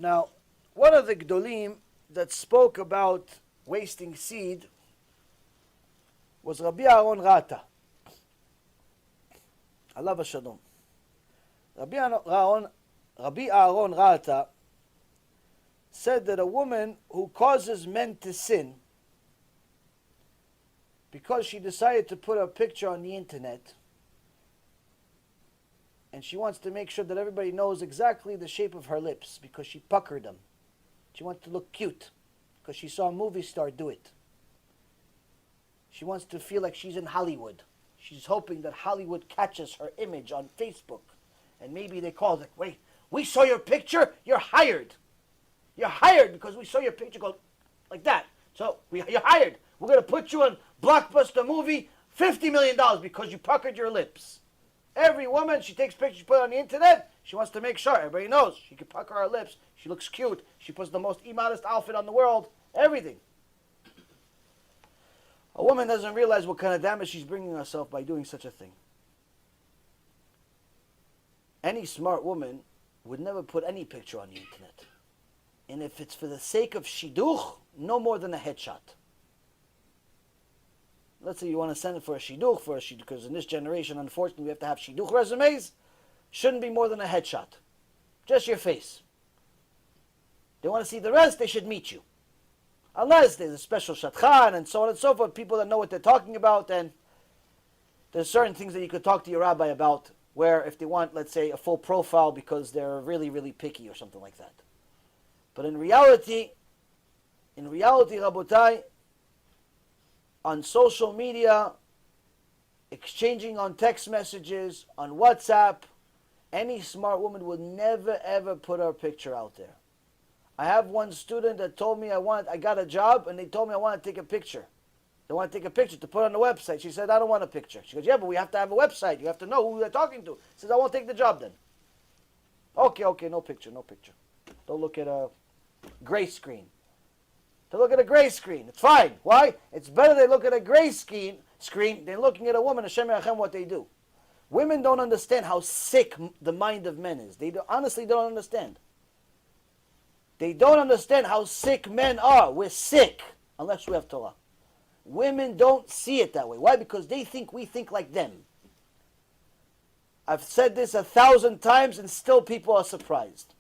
Now, one of the Gdolim that spoke about wasting seed was Rabbi Yaron Rata. Allah v'shalom. Rabbi Yaron Rata said that a woman who causes men to sin because she decided to put a picture on the internet and she wants to make sure that everybody knows exactly the shape of her lips because she puckered them. She wants to look cute because she saw a movie star do it. She wants to feel like she's in Hollywood. She's hoping that Hollywood catches her image on Facebook. And maybe they call it, wait, we saw your picture, you're hired. You're hired because we saw your picture go like that. So you're hired. We're going to put you on Blockbuster movie, $50 million because you puckered your lips. Every woman, she takes pictures, she puts it on the internet. She wants to make sure everybody knows she can pucker her lips. She looks cute. She puts the most immodest outfit on the world. Everything. A woman doesn't realize what kind of damage she's bringing herself by doing such a thing. Any smart woman would never put any picture on the internet. And if it's for the sake of shidduch, no more than a headshot. Let's say you want to send it for a shidduch, because in this generation, unfortunately, we have to have shidduch resumes. Shouldn't be more than a headshot. Just your face. They want to see the rest, they should meet you. Unless there's a special shatchan and so on and so forth, people that know what they're talking about, and there's certain things that you could talk to your rabbi about, where if they want, let's say, a full profile because they're really, really picky or something like that. But in reality, Rabotai, on social media, exchanging on text messages, on WhatsApp, any smart woman would never ever put her picture out there. I have one student that told me I got a job and they told me I want to take a picture. They want to take a picture to put on the website. She said, I don't want a picture. She goes, yeah, but we have to have a website. You have to know who they're talking to. She says, I won't take the job then. Okay, no picture. Don't look at a gray screen. Don't look at a gray screen. It's fine. Why? It's better they look at a gray screen than looking at a woman, Hashem Yerachem, what they do. Women don't understand how sick the mind of men is. They honestly don't understand. They don't understand how sick men are. We're sick unless we have Torah. Women don't see it that way. Why? Because they think we think like them. I've said this 1,000 times and still people are surprised.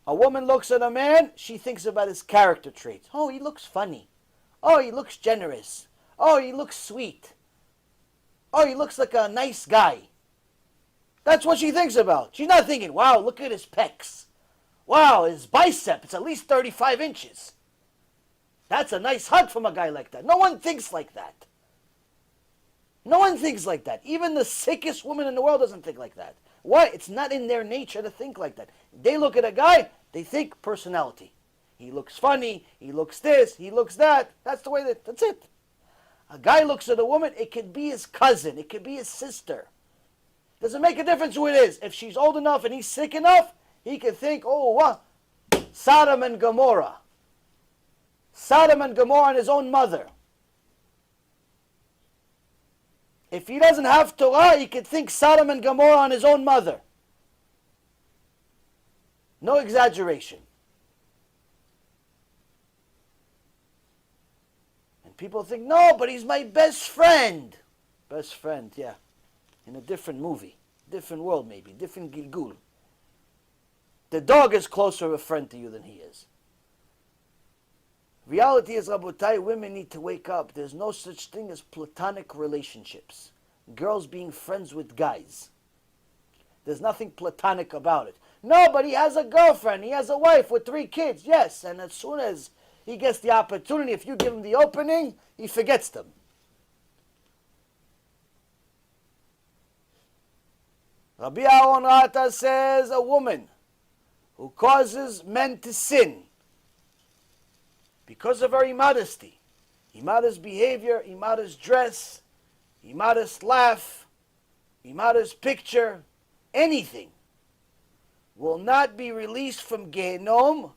A woman looks at a man, she thinks about his character traits. Oh, he looks funny. Oh, he looks generous. Oh, he looks sweet. Oh, he looks like a nice guy. That's what she thinks about. She's not thinking, wow, look at his pecs. Wow, his bicep, it's at least 35 inches. That's a nice hug from a guy like that. No one thinks like that. No one thinks like that. Even the sickest woman in the world doesn't think like that. Why? It's not in their nature to think like that. They look at a guy, they think personality. He looks funny, he looks this, he looks that. That's the way that's it. A guy looks at a woman, it could be his cousin, it could be his sister. Doesn't make a difference who it is. If she's old enough and he's sick enough, he can think, oh, what? Sodom and Gomorrah. Sodom and Gomorrah and his own mother. If he doesn't have Torah, he could think Sodom and Gomorrah on his own mother. No exaggeration. And people think, no, but he's my best friend. Best friend, yeah. In a different movie. Different world maybe. Different Gilgul. The dog is closer a friend to you than he is. Reality is, Rabotai, women need to wake up. There's no such thing as platonic relationships. Girls being friends with guys. There's nothing platonic about it. No, but he has a girlfriend. He has a wife with 3 kids. Yes, and as soon as he gets the opportunity, if you give him the opening, he forgets them. Rabbi Yaron Rata says a woman who causes men to sin because of her immodesty, immodest behavior, immodest dress, immodest laugh, immodest picture, anything, will not be released from Gehenom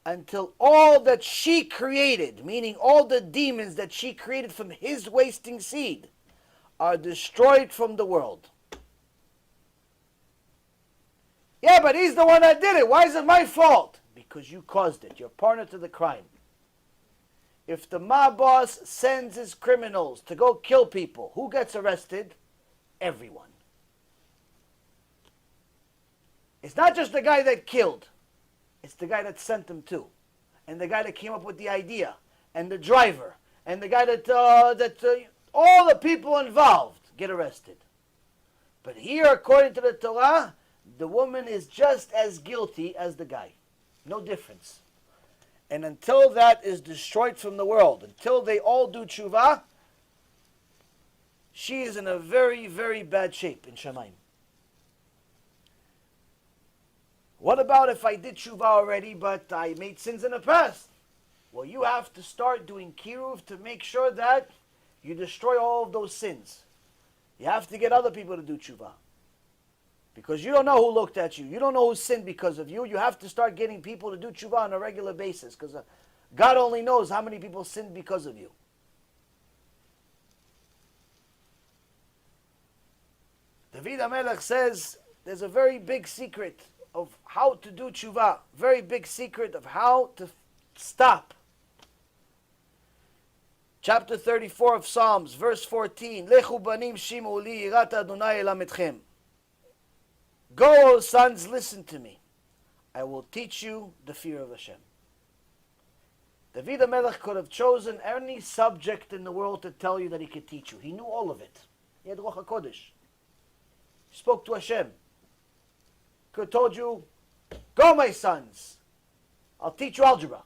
until all that she created, meaning all the demons that she created from his wasting seed, are destroyed from the world. Yeah, but he's the one that did it. Why is it my fault? Because you caused it. You're partner to the crime. If the mob boss sends his criminals to go kill people, who gets arrested? Everyone. It's not just the guy that killed. It's the guy that sent them to. And the guy that came up with the idea. And the driver. And the guy that all the people involved get arrested. But here, according to the Torah, the woman is just as guilty as the guy. No difference. And until that is destroyed from the world, until they all do tshuva, she is in a very, very bad shape in Shamayim. What about if I did tshuva already, but I made sins in the past? Well, you have to start doing kiruv to make sure that you destroy all of those sins. You have to get other people to do tshuva. Because you don't know who looked at you. You don't know who sinned because of you. You have to start getting people to do tshuva on a regular basis. Because God only knows how many people sinned because of you. David HaMelech says there's a very big secret of how to do tshuva. Very big secret of how to stop. Chapter 34 of Psalms, verse 14. Lechu banim shimu li yirat Adonai elametchem. Go, O sons, listen to me. I will teach you the fear of Hashem. David HaMelech could have chosen any subject in the world to tell you that he could teach you. He knew all of it. He had Ruach HaKodesh. He spoke to Hashem. Could have told you, go, my sons, I'll teach you algebra.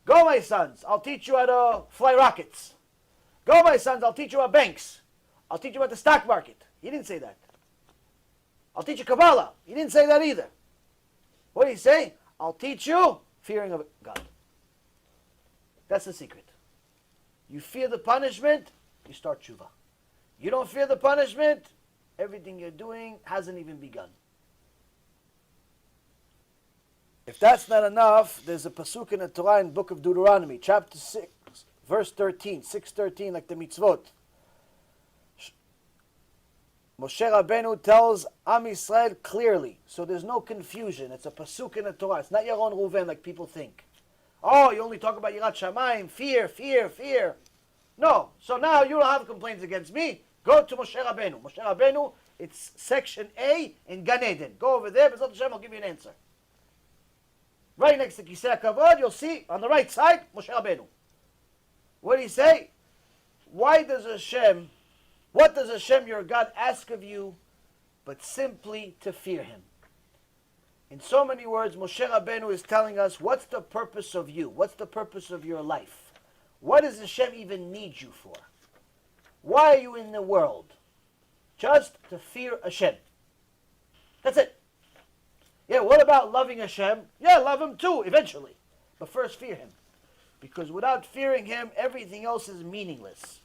Go, my sons, I'll teach you how to fly rockets. Go, my sons, I'll teach you about banks. I'll teach you about the stock market. He didn't say that. I'll teach you Kabbalah. He didn't say that either. What did he say? I'll teach you fearing of God. That's the secret. You fear the punishment, you start tshuva. You don't fear the punishment, everything you're doing hasn't even begun. If that's not enough, there's a pasuk in the Torah in the book of Deuteronomy, chapter 6, verse 13, 6:13, like the mitzvot. Moshe Rabbeinu tells Am Yisrael clearly, so there's no confusion. It's a pasuk in the Torah. It's not Yaron Reuven like people think. Oh, you only talk about Yirat Shamayim, fear, fear, fear. No. So now you don't have complaints against me. Go to Moshe Rabbeinu. Moshe Rabbeinu, it's section A in Gan Eden. Go over there, B'ezrat Hashem, I'll give you an answer. Right next to Kisei HaKavod, you'll see on the right side, Moshe Rabbeinu. What did he say? What does Hashem, your God, ask of you, but simply to fear Him? In so many words, Moshe Rabbeinu is telling us, what's the purpose of you? What's the purpose of your life? What does Hashem even need you for? Why are you in the world? Just to fear Hashem. That's it. Yeah, what about loving Hashem? Yeah, love Him too, eventually. But first fear Him. Because without fearing Him, everything else is meaningless.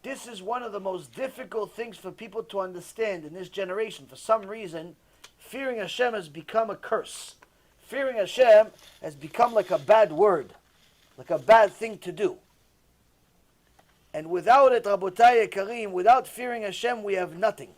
This is one of the most difficult things for people to understand in this generation. For some reason, fearing Hashem has become a curse. Fearing Hashem has become like a bad word, like a bad thing to do. And without it, Rabotai Kareem, without fearing Hashem, we have nothing.